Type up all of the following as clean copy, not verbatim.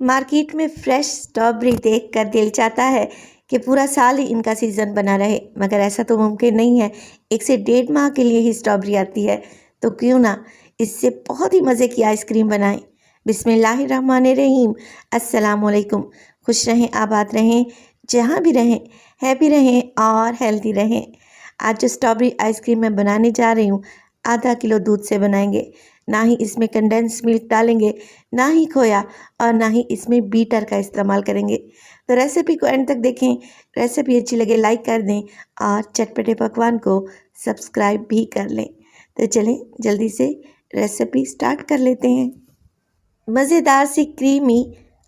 Market में fresh strawberry देखकर दिल चाहता है कि पूरा साल ही इनका सीज़न बना रहे, मगर ऐसा तो मुमकिन नहीं है। 1 से 1.5 माह के लिए ही स्ट्रॉबेरी आती है, तो क्यों ना इससे बहुत ही मज़े की आइसक्रीम बनाएं। बिस्मिल्लाहिर्रहमानिर्रहीम। अस्सलाम वालेकुम। खुश रहें, आबाद रहें, जहाँ भी रहें, हैप्पी रहें और हेल्दी रहें। आज जो स्ट्रॉबेरी आइसक्रीम मैं बनाने जा रही हूँ, आधा किलो दूध से बनाएंगे। ना ही इसमें कंडेंस मिल्क डालेंगे, ना ही खोया, और ना ही इसमें बीटर का इस्तेमाल करेंगे। तो रेसिपी को एंड तक देखें। रेसिपी अच्छी लगे लाइक कर दें और चटपटे पकवान को सब्सक्राइब भी कर लें। तो चलें जल्दी से रेसिपी स्टार्ट कर लेते हैं। मज़ेदार सी क्रीमी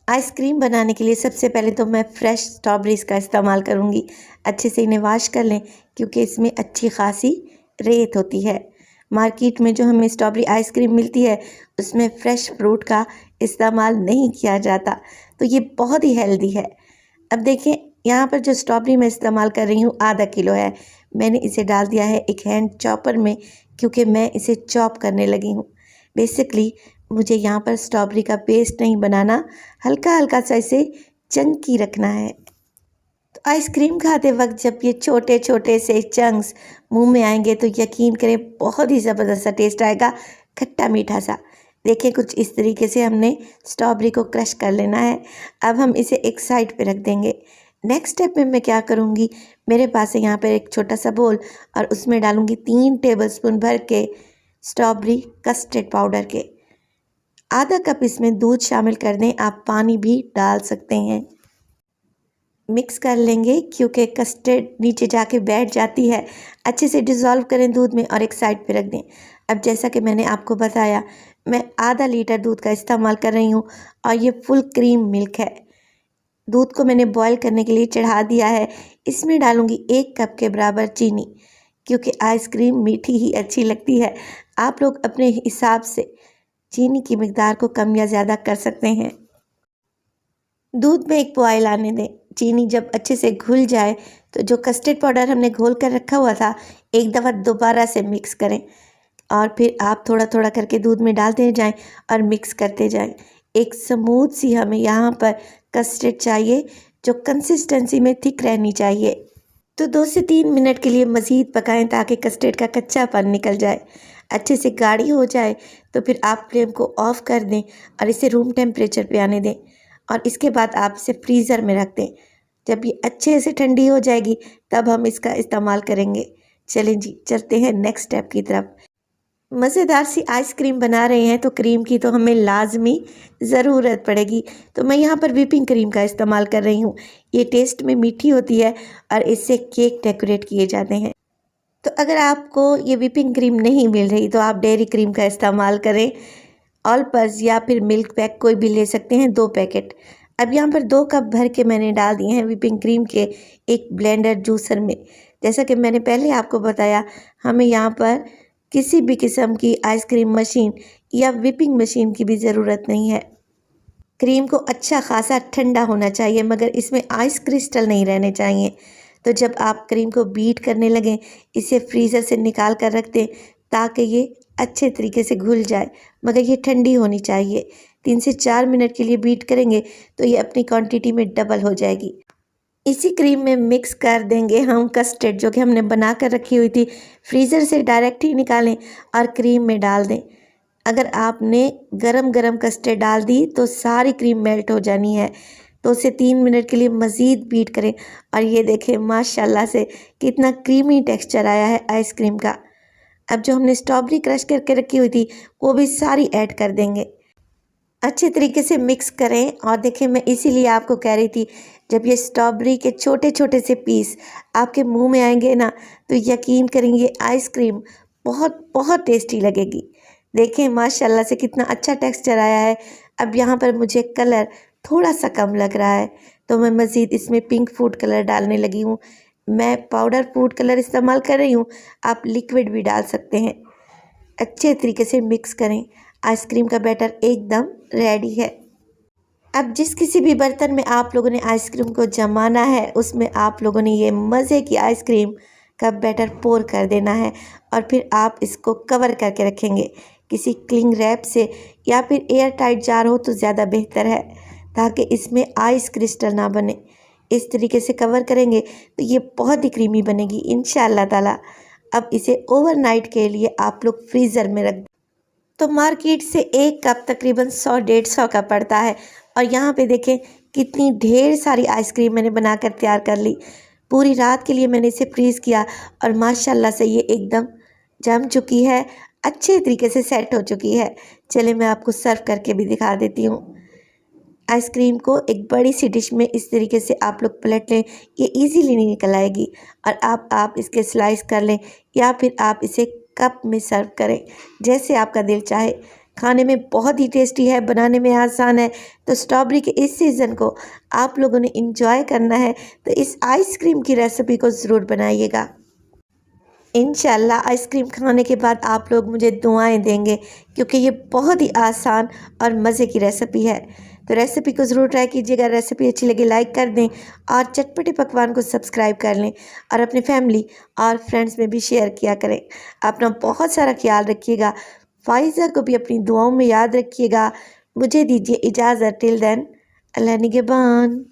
आइसक्रीम बनाने के लिए सबसे पहले तो मैं फ़्रेश स्ट्रॉबेरीज का इस्तेमाल करूँगी। अच्छे से इन्हें वॉश कर लें, क्योंकि इसमें अच्छी खासी रेत होती है। मार्केट में जो हमें स्ट्रॉबेरी आइसक्रीम मिलती है, उसमें फ़्रेश फ्रूट का इस्तेमाल नहीं किया जाता, तो ये बहुत ही हेल्दी है। अब देखें, यहाँ पर जो स्ट्रॉबेरी मैं इस्तेमाल कर रही हूँ आधा किलो है। मैंने इसे डाल दिया है एक हैंड चॉपर में, क्योंकि मैं इसे चॉप करने लगी हूँ। बेसिकली मुझे यहाँ पर स्ट्रॉबेरी का पेस्ट नहीं बनाना, हल्का हल्का सा इसे चंकी रखना है। तो आइसक्रीम खाते वक्त जब ये छोटे छोटे से चंक्स मुंह में आएंगे, तो यकीन करें बहुत ही ज़बरदस्त सा टेस्ट आएगा, खट्टा मीठा सा। देखिए, कुछ इस तरीके से हमने स्ट्रॉबेरी को क्रश कर लेना है। अब हम इसे एक साइड पे रख देंगे। नेक्स्ट स्टेप में मैं क्या करूँगी, मेरे पास है यहाँ पर एक छोटा सा बोल, और उसमें डालूँगी 3 टेबलस्पून भर के स्ट्रॉबेरी कस्टर्ड पाउडर के। आधा कप इसमें दूध शामिल कर दें, आप पानी भी डाल सकते हैं। मिक्स कर लेंगे, क्योंकि कस्टर्ड नीचे जाके बैठ जाती है। अच्छे से डिज़ोल्व करें दूध में और एक साइड पे रख दें। अब जैसा कि मैंने आपको बताया, मैं आधा लीटर दूध का इस्तेमाल कर रही हूँ, और ये फुल क्रीम मिल्क है। दूध को मैंने बॉईल करने के लिए चढ़ा दिया है। इसमें डालूँगी 1 कप के बराबर चीनी, क्योंकि आइसक्रीम मीठी ही अच्छी लगती है। आप लोग अपने हिसाब से चीनी की मिकदार को कम या ज़्यादा कर सकते हैं। दूध में एक बॉयल आने दें। चीनी जब अच्छे से घुल जाए, तो जो कस्टर्ड पाउडर हमने घोल कर रखा हुआ था, एक दफ़ा दोबारा से मिक्स करें, और फिर आप थोड़ा थोड़ा करके दूध में डालते जाएं और मिक्स करते जाएं। एक स्मूथ सी हमें यहाँ पर कस्टर्ड चाहिए, जो कंसिस्टेंसी में थिक रहनी चाहिए। तो 2 से 3 मिनट के लिए मज़ीद पकाएं, ताकि कस्टर्ड का कच्चापन निकल जाए। अच्छे से गाढ़ी हो जाए, तो फिर आप फ्लेम को ऑफ़ कर दें और इसे रूम टेम्परेचर पे आने दें, और इसके बाद आप इसे फ्रीज़र में रख दें। जब ये अच्छे से ठंडी हो जाएगी, तब हम इसका इस्तेमाल करेंगे। चलें जी, चलते हैं नेक्स्ट स्टेप की तरफ। मज़ेदार सी आइसक्रीम बना रहे हैं, तो क्रीम की तो हमें लाजमी ज़रूरत पड़ेगी। तो मैं यहाँ पर व्हिपिंग क्रीम का इस्तेमाल कर रही हूँ। ये टेस्ट में मीठी होती है, और इससे केक डेकोरेट किए जाते हैं। तो अगर आपको ये व्हिपिंग क्रीम नहीं मिल रही, तो आप डेयरी क्रीम का इस्तेमाल करें। ऑल पर्स या फिर मिल्क पैक कोई भी ले सकते हैं, 2 पैकेट। अब यहाँ पर 2 कप भर के मैंने डाल दिए हैं व्हिपिंग क्रीम के एक ब्लेंडर जूसर में। जैसा कि मैंने पहले आपको बताया, हमें यहाँ पर किसी भी किस्म की आइसक्रीम मशीन या व्हिपिंग मशीन की भी ज़रूरत नहीं है। क्रीम को अच्छा खासा ठंडा होना चाहिए, मगर इसमें आइस क्रिस्टल नहीं रहने चाहिए। तो जब आप क्रीम को बीट करने लगें, इसे फ्रीज़र से निकाल कर रख दें, ताकि ये अच्छे तरीके से घुल जाए, मगर ये ठंडी होनी चाहिए। 3 से 4 मिनट के लिए बीट करेंगे, तो ये अपनी क्वांटिटी में डबल हो जाएगी। इसी क्रीम में मिक्स कर देंगे हम कस्टर्ड, जो कि हमने बना कर रखी हुई थी। फ्रीज़र से डायरेक्ट ही निकालें और क्रीम में डाल दें। अगर आपने गरम गरम कस्टर्ड डाल दी, तो सारी क्रीम मेल्ट हो जानी है। तो उसे 3 मिनट के लिए मज़ीद बीट करें, और ये देखें माशाल्लाह से कितना क्रीमी टेक्सचर आया है आइसक्रीम का। अब जो हमने स्ट्रॉबेरी क्रश करके रखी हुई थी, वो भी सारी ऐड कर देंगे। अच्छे तरीके से मिक्स करें, और देखें, मैं इसीलिए आपको कह रही थी, जब ये स्ट्रॉबेरी के छोटे छोटे से पीस आपके मुंह में आएंगे ना, तो यकीन करेंगे आइसक्रीम बहुत बहुत टेस्टी लगेगी। देखें माशाल्लाह से कितना अच्छा टेक्सचर आया है। अब यहाँ पर मुझे कलर थोड़ा सा कम लग रहा है, तो मैं मज़ीद इसमें पिंक फूड कलर डालने लगी हूँ। मैं पाउडर फूड कलर इस्तेमाल कर रही हूँ, आप लिक्विड भी डाल सकते हैं। अच्छे तरीके से मिक्स करें। आइसक्रीम का बैटर एकदम रेडी है। अब जिस किसी भी बर्तन में आप लोगों ने आइसक्रीम को जमाना है, उसमें आप लोगों ने ये मज़े की आइसक्रीम का बैटर पोर कर देना है, और फिर आप इसको कवर करके रखेंगे किसी क्लिंग रैप से, या फिर एयर टाइट जार हो तो ज़्यादा बेहतर है, ताकि इसमें आइस क्रिस्टल ना बने। इस तरीके से कवर करेंगे तो ये बहुत ही क्रीमी बनेगी इंशाअल्लाह ताला। अब इसे ओवरनाइट के लिए आप लोग फ्रीज़र में रख। तो मार्केट से एक कप तकरीबन 100-150 का पड़ता है। और यहाँ पे देखें कितनी ढेर सारी आइसक्रीम मैंने बनाकर तैयार कर ली। पूरी रात के लिए मैंने इसे फ्रीज़ किया और माशाल्लाह से ये एकदम जम चुकी है, अच्छे तरीके से सेट हो चुकी है। चलिए मैं आपको सर्व करके भी दिखा देती हूँ। आइसक्रीम को एक बड़ी सी डिश में इस तरीके से आप लोग पलट लें, ये इजीली नहीं निकल आएगी। और आप इसके स्लाइस कर लें या फिर आप इसे कप में सर्व करें, जैसे आपका दिल चाहे। खाने में बहुत ही टेस्टी है, बनाने में आसान है। तो स्ट्रॉबेरी के इस सीज़न को आप लोगों ने इंजॉय करना है तो इस आइसक्रीम की रेसिपी को ज़रूर बनाइएगा। इंशाल्लाह आइसक्रीम खाने के बाद आप लोग मुझे दुआएं देंगे, क्योंकि ये बहुत ही आसान और मज़े की रेसिपी है। तो रेसिपी को ज़रूर ट्राई कीजिएगा। रेसिपी अच्छी लगी लाइक कर दें और चटपटे पकवान को सब्सक्राइब कर लें और अपनी फैमिली और फ्रेंड्स में भी शेयर किया करें। अपना बहुत सारा ख्याल रखिएगा। फ़ाइज़ा को भी अपनी दुआओं में याद रखिएगा। मुझे दीजिए इजाज़त। टिल देन, अल्लाह निगहबान।